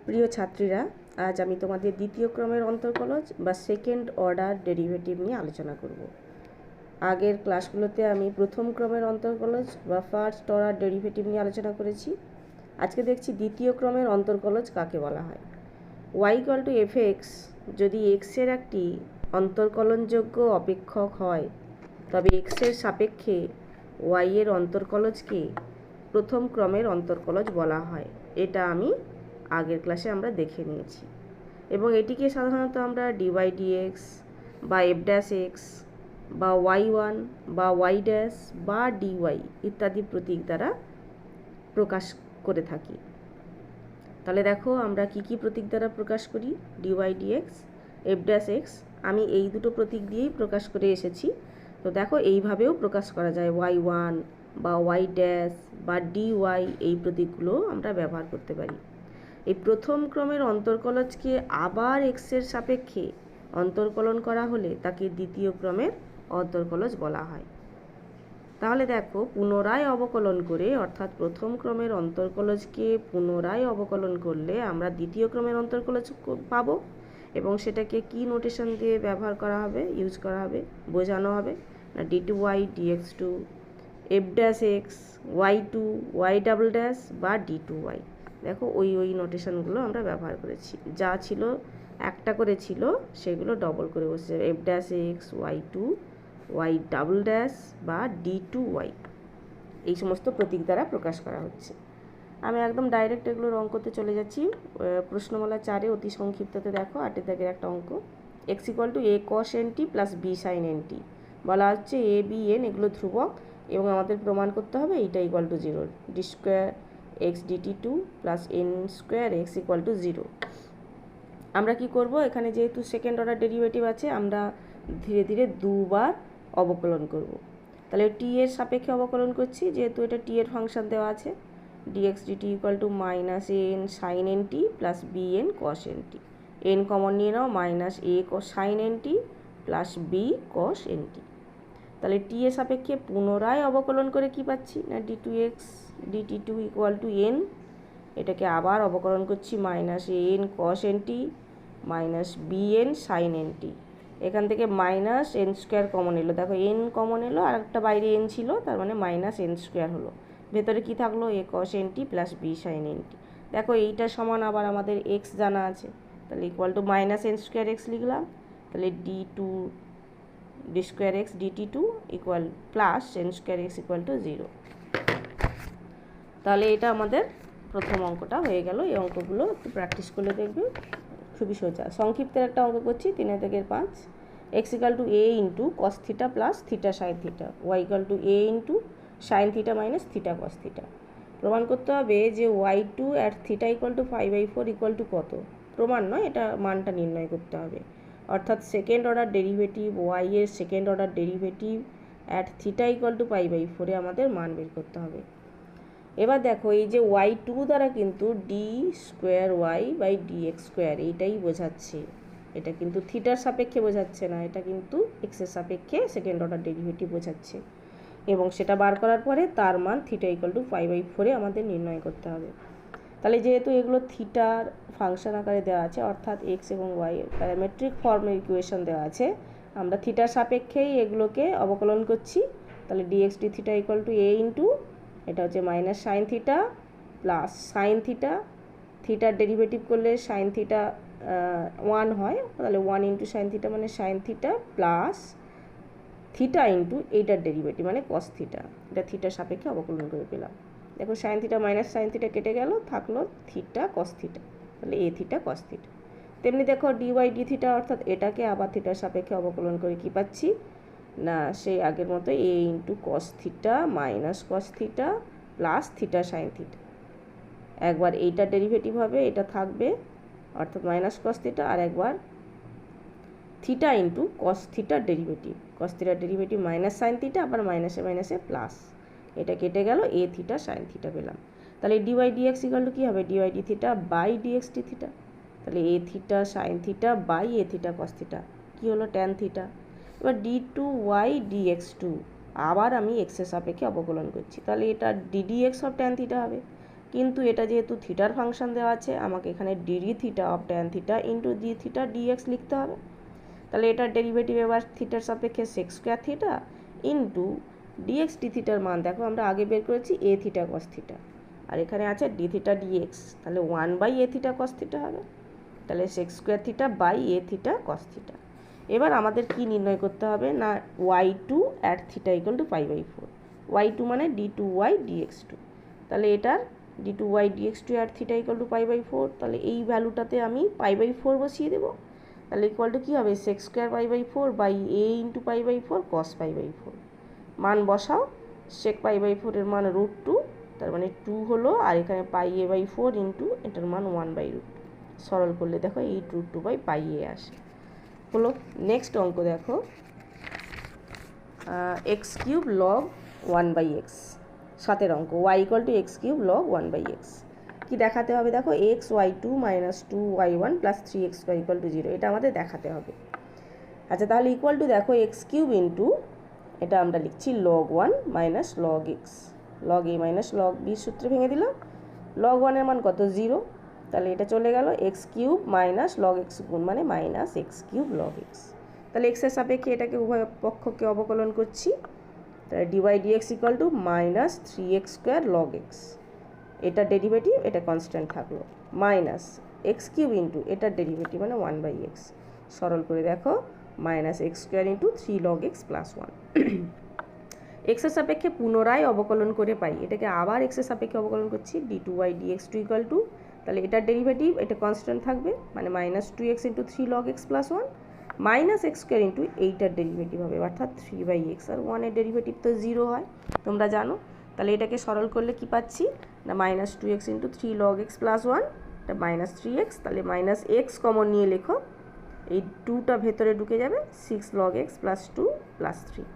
প্রিয় ছাত্রীরা, আজ আমি তোমাদের দ্বিতীয় ক্রমের অন্তর্কলজ বা সেকেন্ড অর্ডার ডেরিভেটিভ নিয়ে আলোচনা করব। আগের ক্লাসগুলোতে আমি প্রথম ক্রমের অন্তর্কলজ বা ফার্স্ট অর্ডার ডেরিভেটিভ নিয়ে আলোচনা করেছি। আজকে দেখছি দ্বিতীয় ক্রমের অন্তর্কলজ কাকে বলা হয়। y = fx যদি x এর একটি অন্তর্কলনযোগ্য অপেক্ষক হয়, তবে x এর সাপেক্ষে y এর অন্তর্কলজকে প্রথম ক্রমের অন্তর্কলজ বলা হয়। এটা আমি আগের ক্লাসে আমরা দেখে নিয়েছি এবং এটিকে সাধারণত আমরা dy dx বা f' বা y1 বা y' বা dy ইত্যাদি প্রতীক দ্বারা প্রকাশ করে থাকি। তাহলে দেখো আমরা কি কি প্রতীক দ্বারা প্রকাশ করি। dy dx, f', আমি এই দুটো প্রতীক দিয়েই প্রকাশ করে এসেছি। তো দেখো এইভাবেও প্রকাশ করা যায়, y1 বা y' বা dy এই প্রতীকগুলো আমরা ব্যবহার করতে পারি। এই প্রথম ক্রমের অন্তর্কলজকে আবার x এর সাপেক্ষে অন্তর্কলন করা হলে তাকে দ্বিতীয় ক্রমের অন্তর্কলজ বলা হয়। তাহলে দেখো পুনরায় অবকলন করে, অর্থাৎ প্রথম ক্রমের অন্তর্কলজকে পুনরায় অবকলন করলে আমরা দ্বিতীয় ক্রমের অন্তর্কলজ পাবো এবং সেটাকে কি নোটেশন দিয়ে ব্যবহার করা হবে, ইউজ করা হবে, বোঝানো হবে না d2y dx2 f'(x), y2 y'' বা d2y। দেখো ওই নোটেশনগুলো আমরা ব্যবহার করেছি, যা ছিল একটা করে ছিল সেগুলো ডবল করে বসে f'(x), y2 y'' বা d2y এই সমস্ত প্রতীক দ্বারা প্রকাশ করা হচ্ছে। আমি একদম ডাইরেক্ট এগুলোর অঙ্কতে চলে যাচ্ছি। প্রশ্নমালা 4-এ অতি সংক্ষিপ্ততে দেখো 8 দাগের একটা অঙ্ক। x = a cos nt + b sin nt বলা হচ্ছে a b n এগুলো ধ্রুবক এবং আমাদের প্রমাণ করতে হবে এইটা = 0, d² x dt2 + n² x = 0। আমরা কি করব, এখানে যেহেতু সেকেন্ড অর্ডার ডেরিভেটিভ আছে আমরা ধীরে ধীরে দুবার অবকলন করব। তাহলে t এর সাপেক্ষে অবকলন করছি, যেহেতু এটা t এর ফাংশন দেওয়া আছে। dx dt = -an sin nt + bn cos nt, n common নিয়ে নাও, -a sin nt + b cos nt। তাহলে t এর সাপেক্ষে পুনরায় অবকলন করে কি পাচ্ছি না d2x dt2 = n, এটাকে আবার অবকলন করছি -an cos nt -bn sin nt। এখান থেকে -n² কমন এলো, দেখো n কমন এলো আর একটা বাইরে n ছিল, তার মানে -n² হলো। ভেতরে কি থাকলো, a cos nt + b sin nt। দেখো এইটা সমান আবার আমাদের x জানা আছে, তাহলে = -n² x লিখলাম। তাহলে d² x dt2 + n² x = 0। তাহলে এটা আমাদের প্রথম অঙ্কটা হয়ে গেল। এই অঙ্কগুলো একটু প্র্যাকটিস করলে দেখবে খুবই সোজা। সংক্ষিপ্তের একটা অঙ্ক করছি 3 দাগের 5। x = a * cos θ + θ sin θ, y = a * sin θ - θ cos θ। প্রমাণ করতে হবে যে y2 at θ = π/4 কত। প্রমাণ নয়, এটা মানটা নির্ণয় করতে হবে। অর্থাৎ সেকেন্ড অর্ডার ডেরিভেটিভ y এর সেকেন্ড অর্ডার ডেরিভেটিভ at θ = π/4 আমাদের মান বের করতে হবে। এবার দেখো এই যে y2 দ্বারা কিন্তু d²y/dx² এইটাই বোঝাচ্ছে, এটা কিন্তু থিটার সাপেক্ষে বোঝাচ্ছে না, এটা কিন্তু x এর সাপেক্ষে সেকেন্ড অর্ডার ডেরিভেটিভ বোঝাচ্ছে এবং সেটা বার করার পরে তার মান θ = π/4 আমাদের নির্ণয় করতে হবে। তাহলে যেহেতু এগুলো থিটার ফাংশন আকারে দেওয়া আছে, অর্থাৎ x এবং y এর প্যারামেট্রিক ফর্মের ইকুয়েশন দেওয়া আছে, আমরা থিটার সাপেক্ষেই এগুলোকে অবকলন করছি। তাহলে dx dθ = a এটা হচ্ছে -sin θ + sin θ, থিটার ডেরিভেটিভ করলে sin θ 1 হয়, তাহলে 1 * sin θ মানে sin θ প্লাস θ এইটার ডেরিভেটিভ মানে cos θ। এটা থিটার সাপেক্ষে অবকলন করে পেলাম। দেখো sin θ - sin θ কেটে গেল, থাকলো θ cos θ, তাহলে a θ cos θ। তেমনি দেখো dy dθ, অর্থাৎ এটাকে আবার থিটার সাপেক্ষে অবকলন করে কি পাচ্ছি না সেই আগের মতো a * cos θ - cos θ plus θ sin θ। একবার এইটার ডেরিভেটিভ হবে, এটা থাকবে অর্থাৎ -cos θ, আর একবার θ cos θ derivative, cos θ derivative -sin θ, আবার মাইনাসে প্লাস, এটা কেটে গেল a θ sin θ পেলাম। তাহলে dy dx = কি হবে, dy dθ / dx dθ, তাহলে a θ sin θ / a θ cos θ কি হলো tan θ। এবার d2y dx2 আবার আমি x এর সাপেক্ষে অবকলন করছি, তাহলে এটা ddx of tan θ হবে। কিন্তু এটা যেহেতু থিটার ফাংশন দেওয়া আছে, আমাকে এখানে d theta of tan theta into d theta d x লিখতে হবে। তাহলে এটার ডেরিভেটিভ এবার থিটার সাপেক্ষে sec square theta into d x d থিটার মান দেখো আমরা আগে বের করেছি এ থিটা কস থিটা, আর এখানে আছে ডি থিটা ডিএক্স, তাহলে 1 এ থিটা কস থিটা হবে। তাহলে sec square theta by a theta cos theta. এবার আমাদের কি নির্ণয় করতে হবে না y2 at theta equal to π/4, y2 মানে d2y dx2। তাহলে এটার d2y dx2 at theta equal to π/4, তাহলে এই ভ্যালুটাতে আমি π/4 বসিয়ে দেবো। তাহলে ইকুয়াল টু কী হবে sec square π/4 by A into π/4 cos π/4। মান বসাও, সেক π/4 এর মান √2, তার মানে 2 হলো, আর এখানে πa/4 ইন্টু এটার মান 1/√2। সরল করলে দেখো 8√2/πa আসে হলো। নেক্সট অঙ্ক দেখো x³ log 1/x, 7 অঙ্ক y = x³ log 1/x। কি দেখাতে হবে দেখো xy2 - 2y1 + 3x² = 0, এটা আমাদের দেখাতে হবে। আচ্ছা তাহলে ইকুয়াল টু দেখো x³ ইন্টু এটা আমরা লিখছি log 1 - log x, log a - log b সূত্রে ভেঙে দিলাম। log 1 এর মান কত 0, তাহলে এটা চলে গেল x³ - log x গুণ মানে -x³ log x। তাহলে x এর সাপেক্ষে এটাকে উভয় পক্ষকে অবকলন করছি, তাহলে dy dx = -3x² log x, এটা ডেরিভেটিভ, এটা কনস্ট্যান্ট থাকলো, মাইনাস x³ ইন্টু এটার ডেরিভেটিভ মানে 1/x, সরল করে দেখো -x² into 3 log x + 1। x এর সাপেক্ষে পুনরায় অবকলন করে পাই, এটাকে আবার x এর সাপেক্ষে অবকলন করছি d2y dx2 = তাহলে এটার ডেরিভেটিভ এটা কনস্ট্যান্ট থাকবে মানে -2x into 3 log x + 1 minus x² into এইটার ডেরিভেটিভ হবে অর্থাৎ 3/x, আর 1 এর ডেরিভেটিভ তো 0 হয় তোমরা জানো। তাহলে এটাকে সরল করলে কি পাচ্ছি না -2x ইন্টু 3 log x + 1, এটা -3x, তাহলে -x কমন নিয়ে লেখো, এই 2টা ভেতরে ঢুকে যাবে, 6 log x + 2 + 3,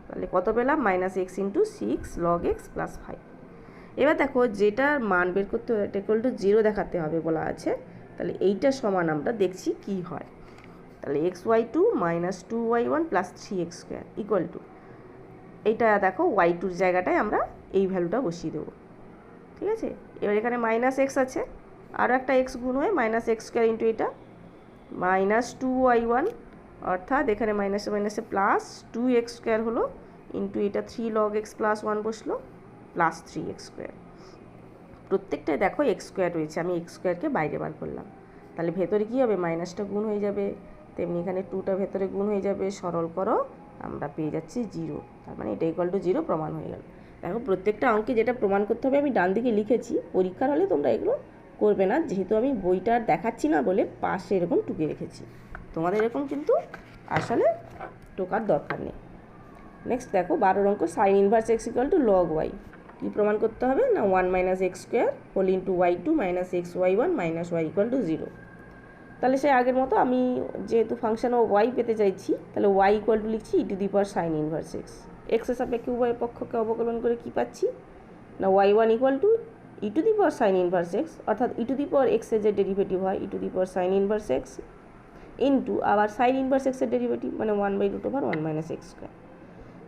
তাহলে কত পেলাম -x ইন্টু 6 log x + 5। এবার দেখো যেটার মান বের করতে হবে এটা ইকুয়াল টু 0 দেখাতে হবে বলা আছে, তাহলে এইটা সমান আমরা দেখছি কি হয়। তাহলে xy2 - 2y1 + 3x² equal to এইটা দেখো y2-র জায়গাটায় আমরা এই ভ্যালুটা বসিয়ে দেবো, ঠিক আছে। এবার এখানে -x আছে, আরও একটা x গুণ হয়ে -x² ইন্টু এটা -2y1, অর্থাৎ এখানে মাইনাসে মাইনাসে +2x² হলো ইন্টু এটা 3 log x + 1 বসলো +3x²। প্রত্যেকটায় দেখো x² রয়েছে, আমি x²কে বাইরে বার করলাম, তাহলে ভেতরে কী হবে মাইনাসটা গুণ হয়ে যাবে, তেমনি এখানে 2টা ভেতরে গুণ হয়ে যাবে, সরল করো আমরা পেয়ে যাচ্ছি 0, তার মানে এটা ইকুয়াল টু 0 প্রমাণ হয়ে গেল। দেখো প্রত্যেকটা অঙ্কে যেটা প্রমাণ করতে হবে আমি ডান দিকে লিখেছি, পরীক্ষার হলে তোমরা এগুলো করবে না, যেহেতু আমি বইটা দেখাচ্ছি না বলে পাশে এরকম টুকে রেখেছি, তোমাদের এরকম কিন্তু আসলে টোকার দরকার নেই। নেক্সট দেখো 12 অঙ্ক sin inverse x = log y, কী প্রমাণ করতে হবে না 1 - x² whole into y2 - xy1 - y = 0। তাহলে সে আগের মতো আমি যেহেতু ফাংশন ও y পেতে চাইছি, তাহলে y = লিখছি e⁻ sin inverse x, x এর সাপেক্ষে উভয় পক্ষকে অবকলন করে কি পাচ্ছি না y1 = e⁻ sin inverse x, অর্থাৎ e⁻x এর যে ডেরিভেটিভ হয় e⁻ sin inverse x into আবার sin ইনভার্স x এর ডেরিভেটিভ মানে 1/√1 - x²।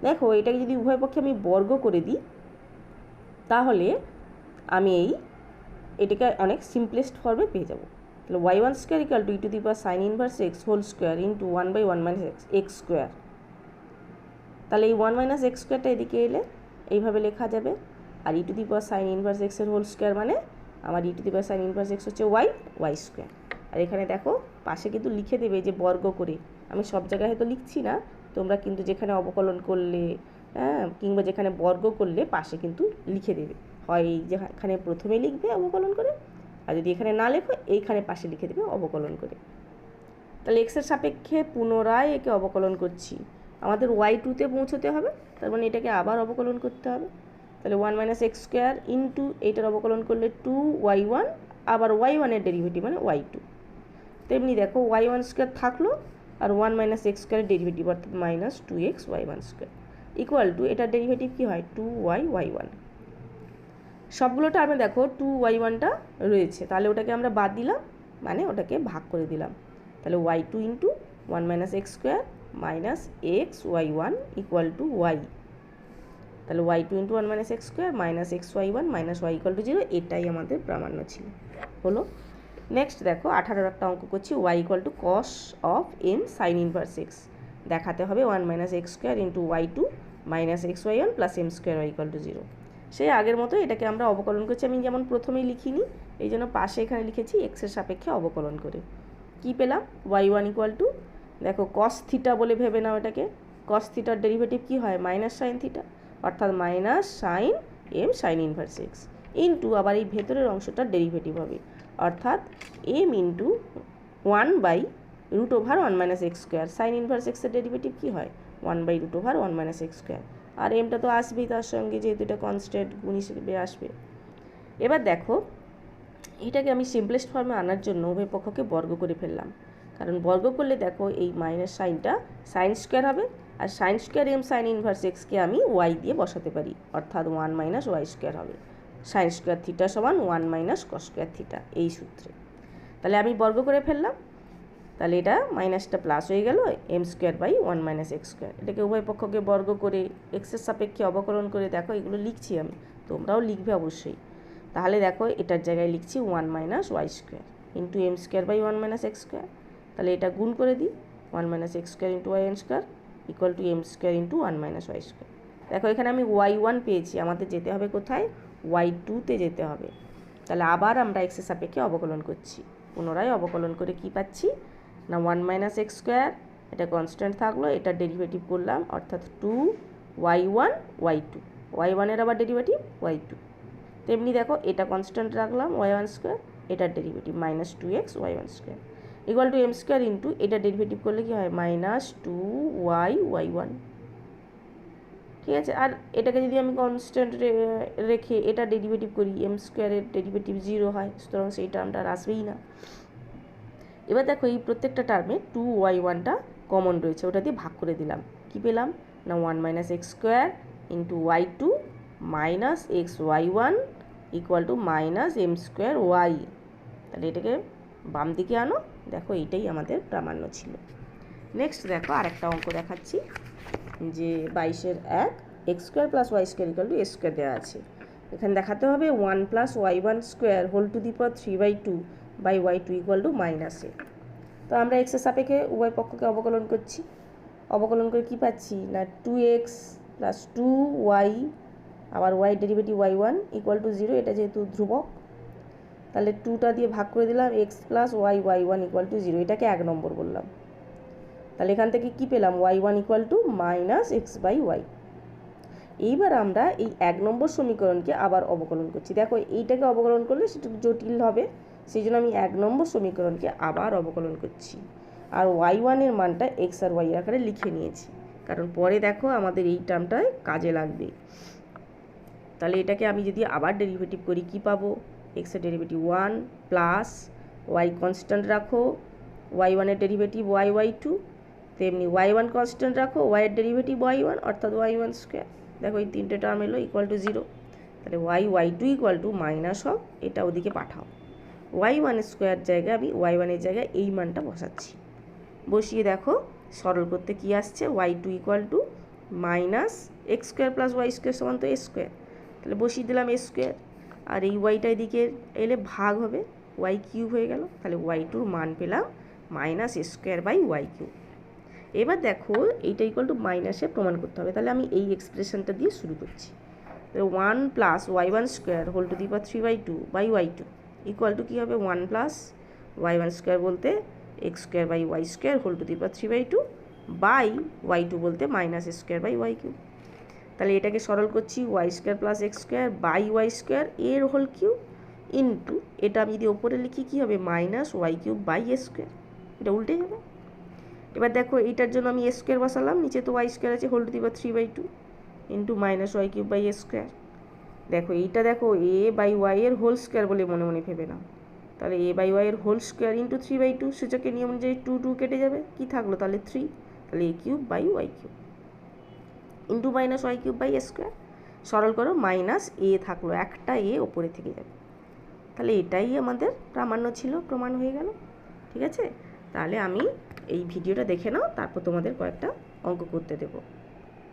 দেখো এটাকে যদি উভয় পক্ষে আমি বর্গ করে দিই তাহলে আমি এটাকে অনেক সিম্পলেস্ট ফর্মে পেয়ে যাব। তাহলে y1² = e⁻ sin inverse x whole square into 1/1 - x²। তাহলে এই 1 - x²টা এদিকে এলে এইভাবে লেখা যাবে, আর e⁻ sin ইনভার্স x এর হোল স্কোয়ার মানে আমার e⁻ sin ইনভার্স x হচ্ছে y²। আর এখানে দেখো পাশে কিন্তু লিখে দেবে যে বর্গ করে, আমি সব জায়গায় হয়তো লিখছি না, তোমরা কিন্তু যেখানে অবকলন করলে কিংবা যেখানে বর্গ করলে পাশে কিন্তু লিখে দেবে, হয় এই যেখানে প্রথমে লিখবে অবকলন করে, আর যদি এখানে না লেখো এইখানে পাশে লিখে দেবে অবকলন করে। তাহলে x এর সাপেক্ষে পুনরায় একে অবকলন করছি, আমাদের y2-তে পৌঁছতে হবে, তার মানে এটাকে আবার অবকলন করতে হবে। তাহলে 1 - x² ইন্টু এইটার অবকলন করলে 2y1, আবার y1 এর ডেরিভেটিভ মানে y2, তেমনি দেখো y1² থাকলো আর 1 - x² এর ডেরিভেটিভ অর্থাৎ -2x y1² ইকুয়াল টু এটার ডেরিভেটিভ কী হয় 2y y1। সবগুলো টার্মে দেখো 2y1টা রয়েছে, তাহলে ওটাকে আমরা বাদ দিলাম মানে ওটাকে ভাগ করে দিলাম, তাহলে y2 into 1 - x² - x y1 equal to y। তাহলে y2 into 1 minus x square minus x y one minus y equal to 0, এটাই আমাদের প্রামাণ্য ছিল। হলো। নেক্সট দেখো 18 একটা অঙ্ক করছি, y equal to cos of m sine inverse x. দেখাতে হবে 1 minus x square into y2 minus x y one plus m square y equal to 0। সেই আগের মতো এটাকে আমরা অবকলন করছি, আমি যেমন প্রথমেই লিখিনি এই জন্য পাশে এখানে লিখেছি এক্সের সাপেক্ষে অবকলন করে। কি পেলাম? y1 ইকুয়াল টু, দেখো কস থিটা বলে ভেবে নাও এটাকে, কস থিটার ডেরিভেটিভ কী হয়? মাইনাস সাইন থিটা, অর্থাৎ minus sine m sine inverse x into আবার এই ভেতরের অংশটার ডেরিভেটিভ হবে, অর্থাৎ m into 1/√1 minus x square. Sine inverse এক্সের ডেরিভেটিভ কী হয়? 1/√1 মাইনাস এক্স স্কোয়ার। আর এমটা তো আসবেই তার সঙ্গে, যেহেতু এটা কনস্ট্যান্ট গুণ হিসেবে আসবে। এবার দেখো এটাকে আমি সিম্পলেস্ট ফর্মে আনার জন্য উভয় পক্ষকে বর্গ করে ফেললাম, কারণ বর্গ করলে দেখো এই মাইনাস সাইনটা সাইন স্কোয়ার হবে, আর sine square M sine inverse এক্সকে আমি ওয়াই দিয়ে বসাতে পারি, অর্থাৎ 1 মাইনাস ওয়াই স্কোয়ার হবে। সাইন স্কোয়ার থিটা সমান 1 মাইনাস কস স্কোয়ার থিটা, এই সূত্রে। তাহলে আমি বর্গ করে ফেললাম, তাহলে এটা মাইনাসটা প্লাস হয়ে গেল m square by 1 minus x square. এটাকে উভয় পক্ষকে বর্গ করে এক্সের সাপেক্ষে অবকলন করে, দেখো এগুলো লিখছি আমি, তোমরাও লিখবে অবশ্যই। তাহলে দেখো এটার জায়গায় লিখছি 1 minus Y square into m square by 1 minus x square. তাহলে এটা গুণ করে দিই, 1 minus x square into y square equal to m square into 1 minus Y square. দেখো এখানে আমি y1 পেয়েছি, আমাদের যেতে হবে কোথায়? y2-তে যেতে হবে। তাহলে আবার আমরা এক্সের সাপেক্ষে অবকলন করছি, পুনরায় অবকলন করে কি পাচ্ছি না 1 মাইনাস এক্স স্কোয়ার, এটা কনস্ট্যান্ট থাকলো, এটা ডেরিভেটিভ করলাম, অর্থাৎ 2y1 y2, y1-এর আবার ডেরিভেটিভ y2। তেমনি দেখো এটা কনস্ট্যান্ট রাখলাম y1 স্কোয়ার, এটার derivative minus 2x y1 square equal to m square into এটা ডেরিভেটিভ করলে কি হয়? Minus 2y y1। ঠিক আছে, আর এটাকে যদি আমি কনস্ট্যান্ট রেখে এটা ডেরিভেটিভ করি, এম স্কোয়ারের ডেরিভেটিভ 0 হয়, সুতরাং সেই টার্মটা আর আসবেই না। এবার দেখো এই প্রত্যেকটা টার্মে 2y1টা কমন রয়েছে, ওটা দিয়ে ভাগ করে দিলাম, কি পেলাম না 1 minus x square into y2 minus x y1 equal to minus m square y. তাহলে এটাকে বাম দিকে আনো, দেখো এইটাই আমাদের প্রামাণ্য ছিল। নেক্সট দেখো আরেকটা অঙ্ক দেখাচ্ছি, যে 22-1 X square plus Y square equal to A square দেওয়া আছে। এখানে দেখাতে হবে 1 plus y1 square whole to the power 3/2 by y2 equal to minus A. তো আমরা এক্সের সাপেক্ষে উভয় পক্ষকে অবকলন করছি, অবকলন করে কি পাচ্ছি না 2x প্লাস 2y, আবার y derivative y1 equal to 0, এটা যেহেতু ধ্রুবক, তাহলে 2টা দিয়ে ভাগ করে দিলাম x plus y y1 equal to 0, এটাকে 1 নম্বর বললাম। তাহলে এখান থেকে কি পেলাম? y1 equal to minus x by y. এইবার আমরা এই 1 নম্বর সমীকরণকে আবার অবকলন করছি। দেখো এইটাকে অবকলন করলে সেটা জটিল হবে, সেই জন্য আমি 1 নম্বর সমীকরণকে আবার অবকলন করছি, আর y1-এর মানটা x আর y আকারে লিখে নিয়েছি, কারণ পরে দেখো আমাদের এই টার্মটায় কাজে লাগবে। তাহলে এটাকে আমি যদি আবার ডেরিভেটিভ করি কি পাবো? এক্সের ডেরিভেটিভ 1 প্লাস ওয়াই কনস্ট্যান্ট রাখো, y1-এর ডেরিভেটিভ y2, তেমনি y1 কনস্ট্যান্ট রাখো, ওয়াইয়ের ডেরিভেটিভ y1 অর্থাৎ y1 স্কোয়ার। দেখো এই তিনটে টার্ম এলো ইকুয়াল টু 0, তাহলে y2 ইকুয়াল টু মাইনাস হোক, এটা ওদিকে পাঠাও। y1 স্কোয়ার জায়গায় আমি y1-এর জায়গায় এই মানটা বসাচ্ছি, বসিয়ে দেখো সরল করতে কি আসছে? y2 equal to minus x square plus Y square সমান তো এ স্কোয়ার, তাহলে বসিয়ে দিলাম এ স্কোয়ার, আর এই ওয়াইটা এদিকে এলে ভাগ হবে, ওয়াই কিউব হয়ে গেল, তাহলে y2-র মান পেলাম minus a square by Y cube. এবার দেখো এইটা ইকুয়াল টু মাইনাসে প্রমাণ করতে হবে, তাহলে আমি এই এক্সপ্রেশনটা দিয়ে শুরু করছি। 1 plus y1 square whole to the power 3/2 by y2 equal to কী হবে? 1 প্লাস y1 স্কোয়ার বলতে X square by Y square whole to the power 3/2 by y2 বলতে minus square by Y cube. তাহলে এটাকে সরল করছি, Y square plus X square by Y square এর whole cube into এটা আমি যদি ওপরে লিখি কী হবে? Minus Y cube by A square, এটা উল্টে যাবে। এবার দেখো এইটার জন্য আমি এ স্কোয়ার বসালাম, নিচে তো ওয়াই স্কোয়ার আছে হোল টু দি পাওয়ার 3/2 ইন্টু minus Y cube by A square. দেখো এইটা দেখো এ বাই ওয়াই এর হোল স্কোয়ার বলে মনে মনে ভেবে নাও, তাহলে এ বাই ওয়াই এর হোল স্কোয়ার ইন্টু 3/2, সূচকের নিয়ম অনুযায়ী 2 কেটে যাবে, কি থাকলো তাহলে 3, তাহলে A cube by Y cube into minus Y cube by A square. সরল করো, মাইনাস এ থাকলো, একটা এ ওপরে থেকে যাবে, তাহলে এটাই আমাদের প্রামাণ্য ছিল, প্রমাণ হয়ে গেল। ঠিক আছে, তাহলে আমি এই ভিডিওটা দেখে নাও, তারপর তোমাদের কয়েকটা অঙ্ক করতে দেবো।